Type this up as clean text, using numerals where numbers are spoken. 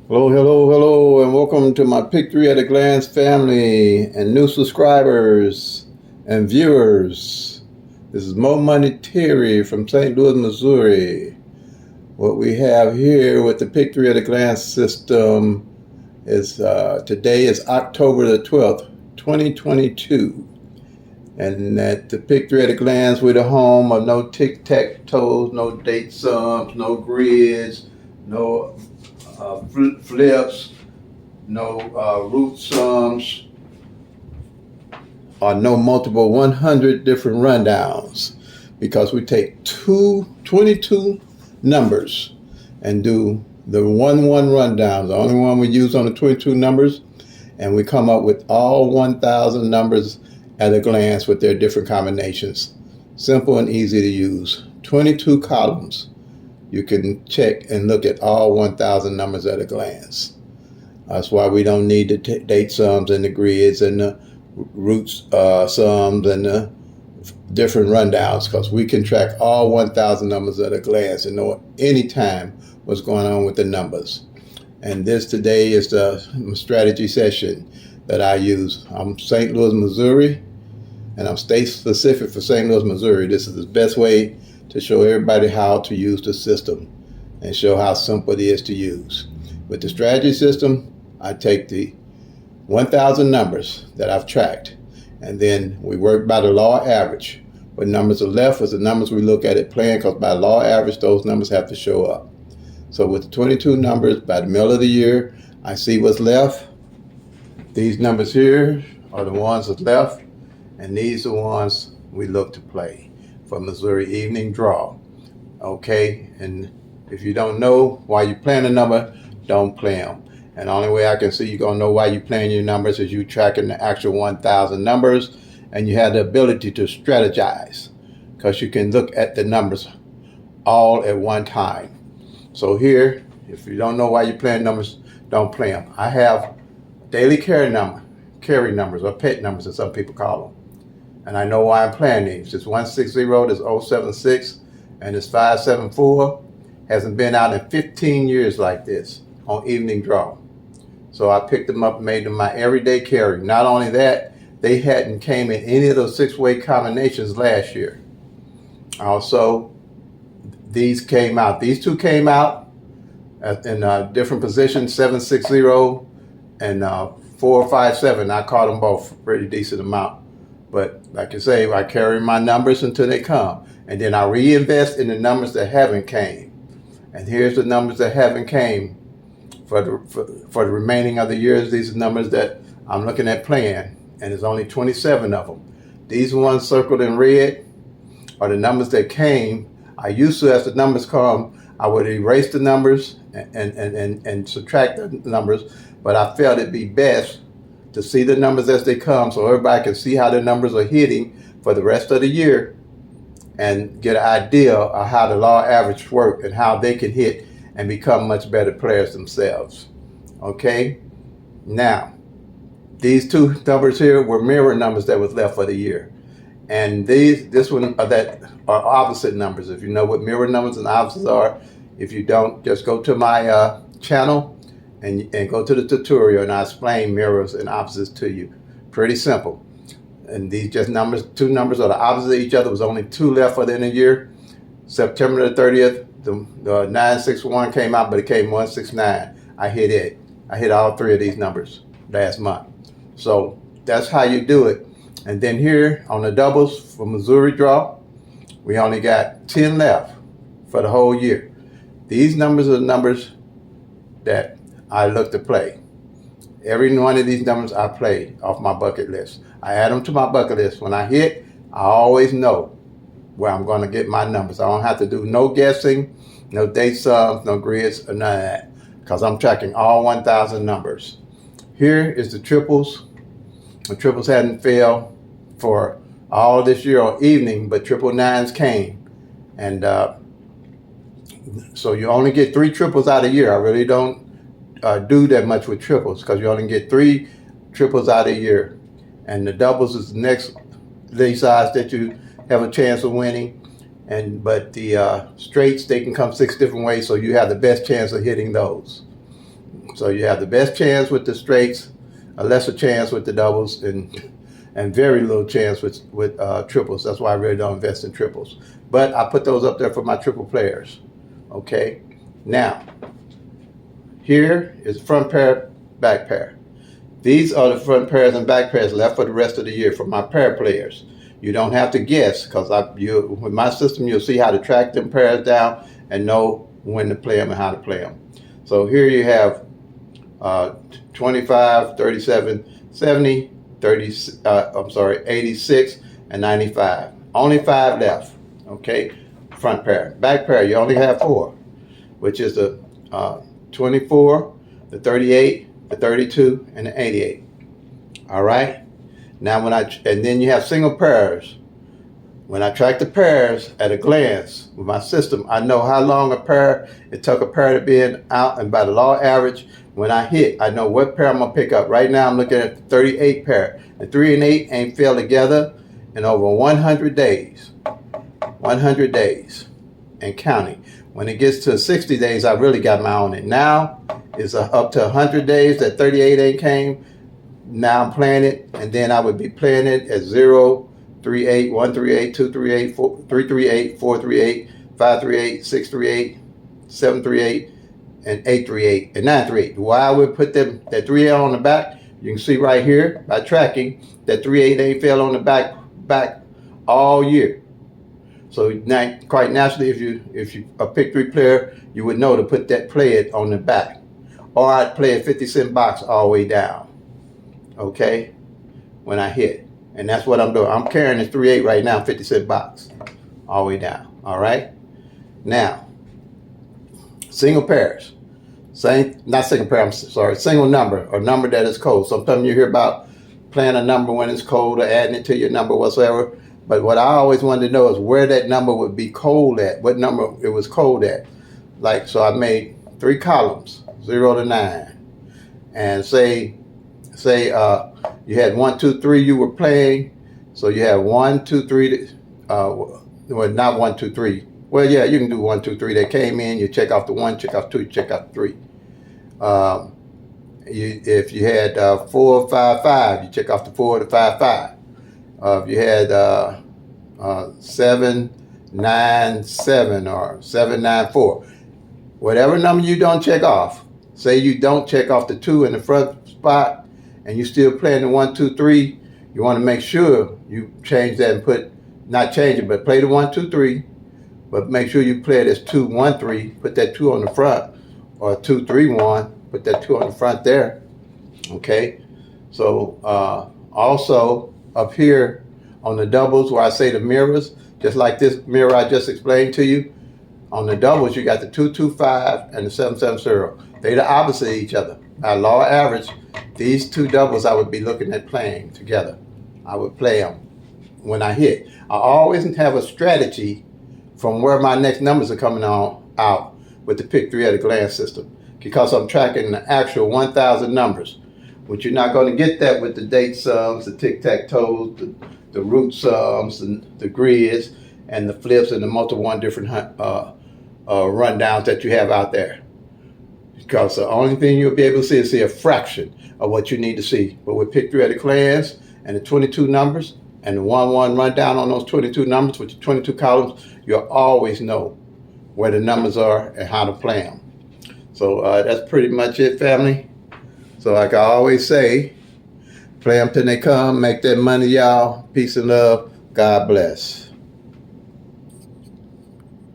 Hello, hello, hello, and welcome to my Pick 3 at a Glance family and new subscribers and viewers. This is Mo Money Terry from St. Louis, Missouri. What we have here with the Pick 3 at a Glance system is today is October the 12th, 2022. And at the Pick 3 at a Glance, we're the home of no tic-tac-toes, no date sums, no grids, no flips, no root sums, or no multiple 100 different rundowns, because we take 22 numbers and do the 1-1 rundown, the only one we use on the 22 numbers, and we come up with all 1,000 numbers at a glance with their different combinations. Simple and easy to use. 22 columns. You can check and look at all 1,000 numbers at a glance. That's why we don't need the date sums and the grids and the roots sums and the different rundowns, because we can track all 1,000 numbers at a glance and know anytime what's going on with the numbers. And this today is the strategy session that I use. I'm St. Louis, Missouri, and I'm state specific for St. Louis, Missouri. This is the best way to show everybody how to use the system and show how simple it is to use. With the strategy system, I take the 1,000 numbers that I've tracked, and then we work by the law average. What numbers are left is the numbers we look at it playing, because by law average, those numbers have to show up. So with the 22 numbers, by the middle of the year, I see what's left. These numbers here are the ones that's left, and these are the ones we look to play for Missouri evening draw. Okay, and if you don't know why you playing a number, don't play them. And the only way I can see you're gonna know why you're playing your numbers is you tracking the actual 1,000 numbers, and you have the ability to strategize, because you can look at the numbers all at one time. So here, if you don't know why you're playing numbers, don't play them. I have daily carry numbers, or pet numbers as some people call them. And I know why I'm playing these. It's 160, there's 076, and it's 574. Hasn't been out in 15 years like this on evening draw. So I picked them up and made them my everyday carry. Not only that, they hadn't came in any of those 6-way combinations last year. Also, these came out. These two came out in different positions, 760 and 457. I caught them both pretty decent amount. But like I say, I carry my numbers until they come. And then I reinvest in the numbers that haven't came. And here's the numbers that haven't came for the remaining of the years. These are numbers that I'm looking at playing. And there's only 27 of them. These ones circled in red are the numbers that came. I used to, as the numbers come, I would erase the numbers and subtract the numbers. But I felt it'd be best to see the numbers as they come, so everybody can see how the numbers are hitting for the rest of the year and get an idea of how the law average work and how they can hit and become much better players themselves. Okay? Now, these two numbers here were mirror numbers that was left for the year. And this one that are opposite numbers. If you know what mirror numbers and opposites are, if you don't, just go to my channel and go to the tutorial, and I explain mirrors and opposites to you. Pretty simple. And these just numbers, two numbers are the opposite of each other. There was only two left for the end of the year. September the 30th, the 961 came out, but it came 169. I hit it. I hit all three of these numbers last month. So that's how you do it. And then here on the doubles for Missouri draw, we only got 10 left for the whole year. These numbers are the numbers that I look to play. Every one of these numbers I play off my bucket list. I add them to my bucket list. When I hit, I always know where I'm going to get my numbers. I don't have to do no guessing, no date sums, no grids, or none of that, because I'm tracking all 1,000 numbers. Here is the triples. The triples hadn't failed for all this year on evening, but triple nines came. And so you only get 3 triples out a year. I really don't do that much with triples, because you only get 3 triples out a year. And the doubles is the next league size that you have a chance of winning. But the straights, they can come 6 different ways, so you have the best chance of hitting those. So you have the best chance with the straights, a lesser chance with the doubles, and very little chance with triples. That's why I really don't invest in triples. But I put those up there for my triple players. Okay. Now, here is front pair, back pair. These are the front pairs and back pairs left for the rest of the year for my pair players. You don't have to guess, because with my system, you'll see how to track them pairs down and know when to play them and how to play them. So here you have 25, 37, 70, 86, and 95. Only 5 left. Okay, front pair. Back pair, you only have 4, which is the 24, the 38, the 32, and the 88. All right. Now and then you have single pairs. When I track the pairs at a glance with my system, I know how long it took a pair to be out, and by the law average, when I hit, I know what pair I'm gonna pick up. Right now I'm looking at the 38 pair. The 3 and 8 ain't fell together in over 100 days. 100 days and counting. When it gets to 60 days, I really got my own. And now it's up to 100 days that 38 ain't came. Now I'm playing it, and then I would be playing it at 0, 38, 138, 238, 338, 438, 538, 638, 738, and 838, and 938. Why I would put that 38 on the back, you can see right here by tracking that 38 ain't fell on the back all year. So now, quite naturally, if you a pick 3 player, you would know to play it on the back, or I'd play a 50-cent box all the way down. Okay, when I hit, and that's what I'm doing. I'm carrying this 3-8 right now, 50-cent box, all the way down. All right. Now, single pairs, not single pair. I'm sorry, single number or number that is cold. Sometimes you hear about playing a number when it's cold or adding it to your number whatsoever. But what I always wanted to know is where that number would be cold at, what number it was cold at. Like, so I made 3 columns, 0 to 9, and say you had 1, 2, 3 you were playing. So you have 1, 2, 3, well, not 1, 2, 3. Well, yeah, you can do 1, 2, 3. They came in, you check off the 1, check off 2, you check off 3. If you had 4, 5, 5, you check off the 4 to 5, 5. If you had 7, 9, 7, or 7, 9, 4, whatever number you don't check off. Say you don't check off the 2 in the front spot, and you still playing the 1, 2, 3. You want to make sure you change that and not change it, but play the 1, 2, 3. But make sure you play it as 2, 1, 3. Put that 2 on the front, or 2, 3, 1. Put that 2 on the front there. Okay. So also up here on the doubles where I say the mirrors, just like this mirror I just explained to you, on the doubles you got the 2, 2, 5 and the 7, 7, 0. They're the opposite of each other. By law average, these 2 doubles I would be looking at playing together. I would play them when I hit. I always have a strategy from where my next numbers are coming out with the pick 3 at a glance system, because I'm tracking the actual 1,000 numbers, which you're not going to get that with the date sums, the tic-tac-toes, the root sums, and the grids, and the flips, and the multiple different rundowns that you have out there. Because the only thing you'll be able to see a fraction of what you need to see. But with pick 3 at a glance and the 22 numbers and the 1-1 rundown on those 22 numbers with the 22 columns, you'll always know where the numbers are and how to play them. So that's pretty much it, family. So like I always say, play them till they come, make that money, y'all. Peace and love. God bless.